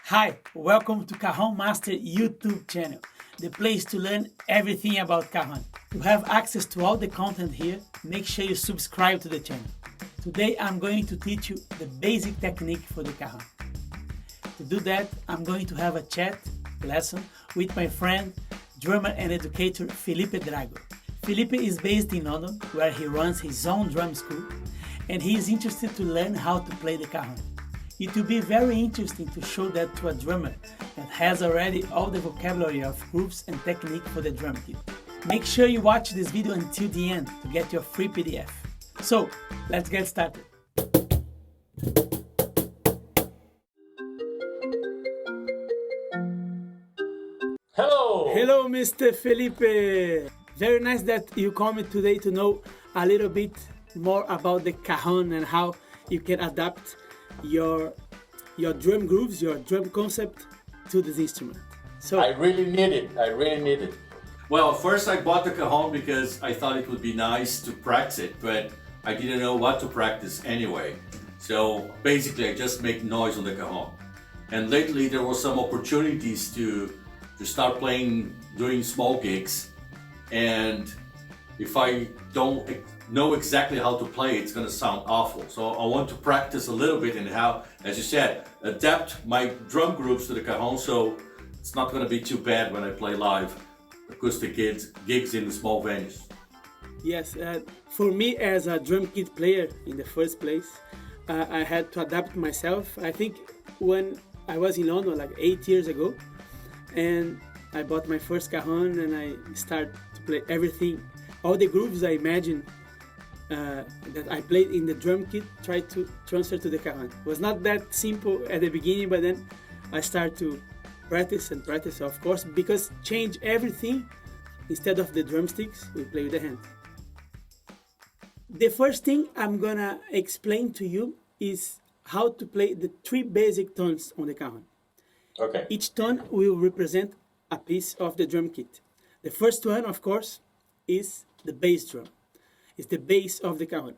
Hi, welcome to Cajon Master YouTube channel, the place to learn everything about Cajon. To have access to all the content here, make sure you subscribe to the channel. Today I'm going to teach you the basic technique for the Cajon. To do that, I'm going to have a chat lesson with my friend, drummer and educator Felipe Drago. Felipe is based in London, where he runs his own drum school, and he is interested to learn how to play the Cajon. It will be very interesting to show that to a drummer that has already all the vocabulary of grooves and technique for the drum kit. Make sure you watch this video until the end to get your free PDF. So, let's get started. Hello! Hello, Mr. Felipe! Very nice that you called me today to know a little bit more about the Cajon and how you can adapt your drum grooves, your drum concept to this instrument. So I really need it. Well, first I bought the Cajon because I thought it would be nice to practice it, but I didn't know what to practice anyway. So basically I just make noise on the Cajon. And lately there were some opportunities to start playing during small gigs. And if I don't know exactly how to play, it's going to sound awful. So I want to practice a little bit and how, as you said, adapt my drum grooves to the Cajon, so it's not going to be too bad when I play live acoustic gigs in small venues. yes, for me as a drum kit player in the first place, I had to adapt myself. I think when I was in London like 8 years ago, and I bought my first Cajon and I started to play everything, all the grooves I imagined that I played in the drum kit, tried to transfer to the Cajon. It was not that simple at the beginning, but then I started to practice, of course, because change everything. Instead of the drumsticks, we play with the hand. The first thing I'm gonna explain to you is how to play the 3 basic tones on the Cajon. Okay. Each tone will represent a piece of the drum kit. The first one, of course, is the bass drum. It's the base of the Cajon.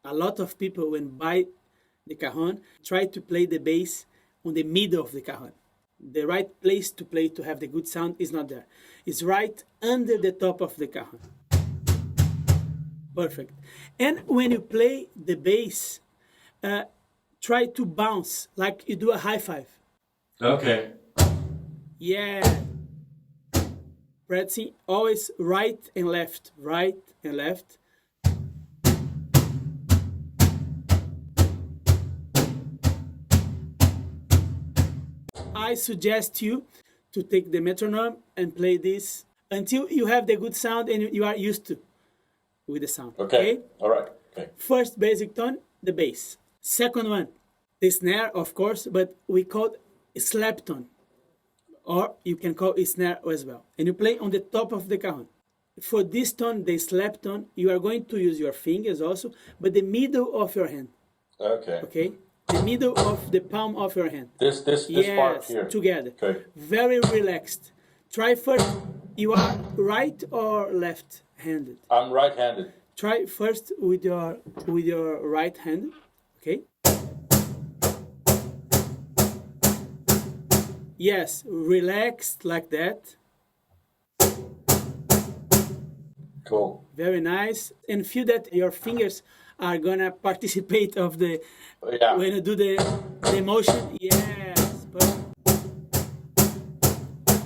A lot of people, when buy the Cajon, try to play the bass on the middle of the Cajon. The right place to play to have the good sound is not there. It's right under the top of the Cajon. Perfect. And when you play the bass, try to bounce like you do a high five. Okay. Yeah. Practicing always right and left, right and left. I suggest you to take the metronome and play this until you have the good sound and you are used to with the sound. Okay. All right. Okay. First basic tone, the bass. Second one, the snare, of course, but we call it slap tone, or you can call it snare as well. And you play on the top of the Cajon. For this tone, the slap tone, you are going to use your fingers also, but the middle of your hand. Okay. Okay? The middle of the palm of your hand. This part here. Together. Okay. Very relaxed. Try first, you are right or left-handed? I'm right-handed. Try first with your right hand, okay? Yes, relaxed like that. Cool. Very nice. And feel that your fingers are gonna participate of the Yeah. when you do the motion. Yes. Perfect.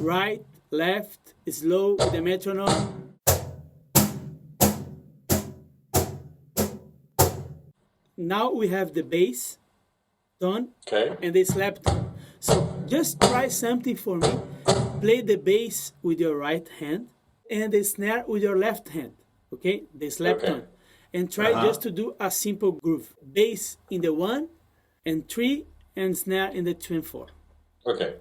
Right, left, slow with the metronome. Now we have the bass tone Okay. and the slap tone. So just try something for me. Play the bass with your right hand and the snare with your left hand. Okay? The slap Okay. tone. And try just to do a simple groove. Bass in the 1 and 3 and snare in the 2 and 4. Okay.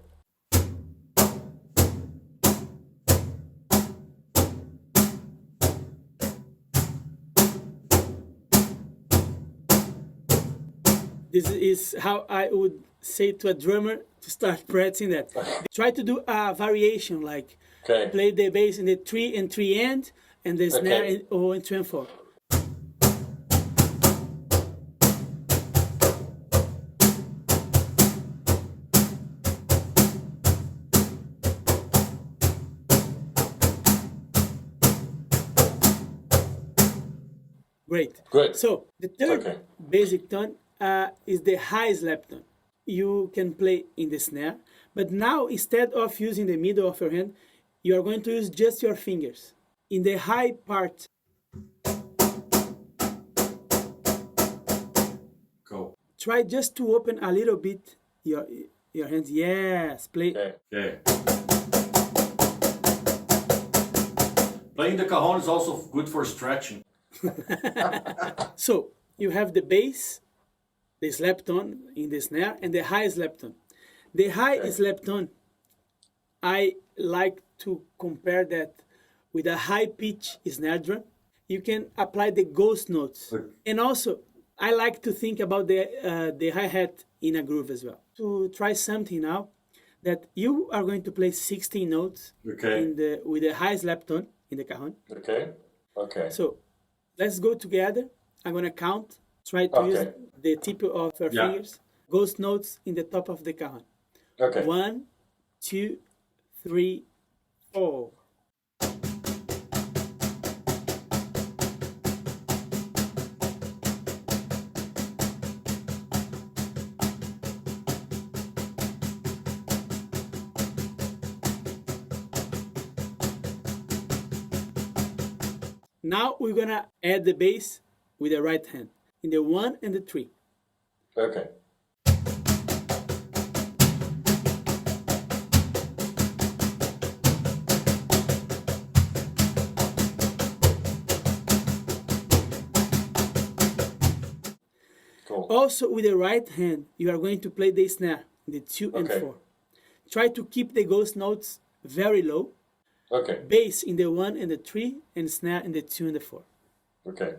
This is how I would say to a drummer to start practicing that. Try to do a variation like Okay. play the bass in the 3 and 3 end and the snare in 0 and 2 and 4. Great. Good. So the third Okay. basic tone is the high slap tone. You can play in the snare, but now instead of using the middle of your hand, you are going to use just your fingers. In the high part, Go. try just to open a little bit your hands. Yes, play. Okay. Okay. Playing the cajon is also good for stretching. So you have the bass, the slap tone in the snare, and the high slap tone. The high Okay. slap tone, I like to compare that with a high pitch snare drum. You can apply the ghost notes, Okay. and also I like to think about the hi hat in a groove as well. To try something now, that you are going to play 16 notes Okay. with a high slap tone in the cajon. Okay. Okay. So let's go together. I'm gonna count. Try to use Okay. the tip of your Yeah. fingers. Ghost notes in the top of the cajon. Okay. 1, 2, 3, 4. Now we're gonna add the bass with the right hand in the 1 and the 3. Okay. Cool. Also with the right hand, you are going to play the snare in the 2 and Okay. 4. Try to keep the ghost notes very low. Okay. Bass in the 1 and the 3, and snare in the 2 and the 4. Okay.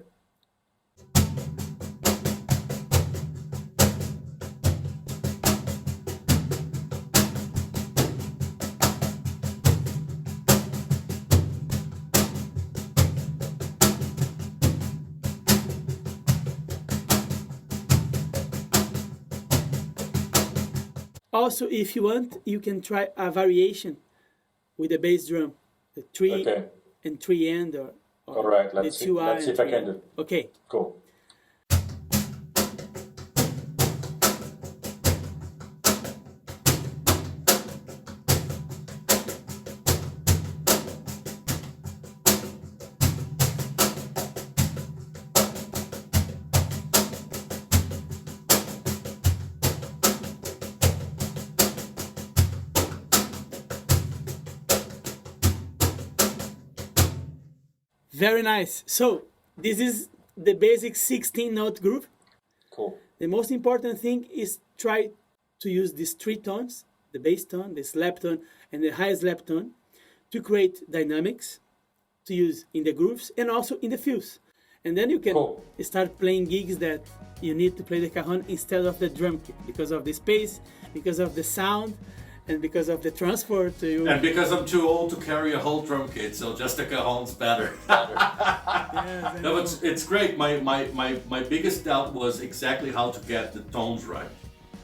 Also, if you want, you can try a variation with the bass drum, the 3 Okay. and 3 end, or All right. the Let's see. 2 Let's see if I can do. Okay. Cool. Very nice. So this is the basic 16 note groove. Cool. The most important thing is try to use these 3 tones, the bass tone, the slap tone, and the high slap tone, to create dynamics to use in the grooves and also in the fills. And then you can Cool. start playing gigs that you need to play the cajon instead of the drum kit because of the space, because of the sound, and because of the transport. And because I'm too old to carry a whole drum kit, so just a cajon's better. Yes, No, it's great. My biggest doubt was exactly how to get the tones right.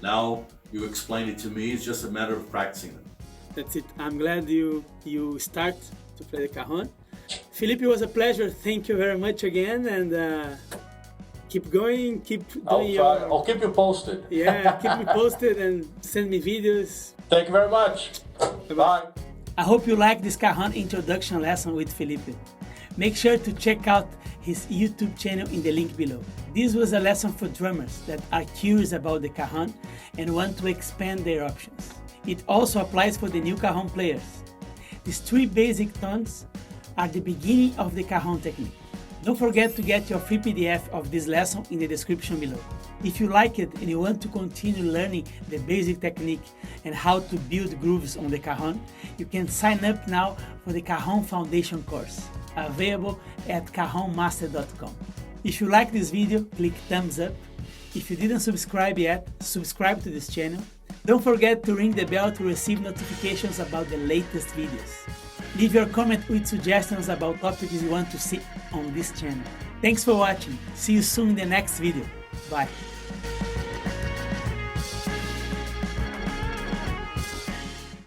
Now you explained it to me. It's just a matter of practicing them. that's it. I'm glad you start to play the cajon. Felipe, it was a pleasure. Thank you very much again, and keep going, keep I'll doing try. your... I'll keep you posted. Yeah, keep me posted and send me videos. Thank you very much. Bye. I hope you like this cajon introduction lesson with Felipe. Make sure to check out his YouTube channel in the link below. This was a lesson for drummers that are curious about the cajon and want to expand their options. It also applies for the new cajon players. These 3 basic tones are the beginning of the cajon technique. Don't forget to get your free PDF of this lesson in the description below. If you like it and you want to continue learning the basic technique and how to build grooves on the cajon, you can sign up now for the Cajon Foundation course, available at cajonmaster.com. If you like this video, click thumbs up. If you didn't subscribe yet, subscribe to this channel. Don't forget to ring the bell to receive notifications about the latest videos. Leave your comment with suggestions about topics you want to see on this channel. Thanks for watching. See you soon in the next video. Bye.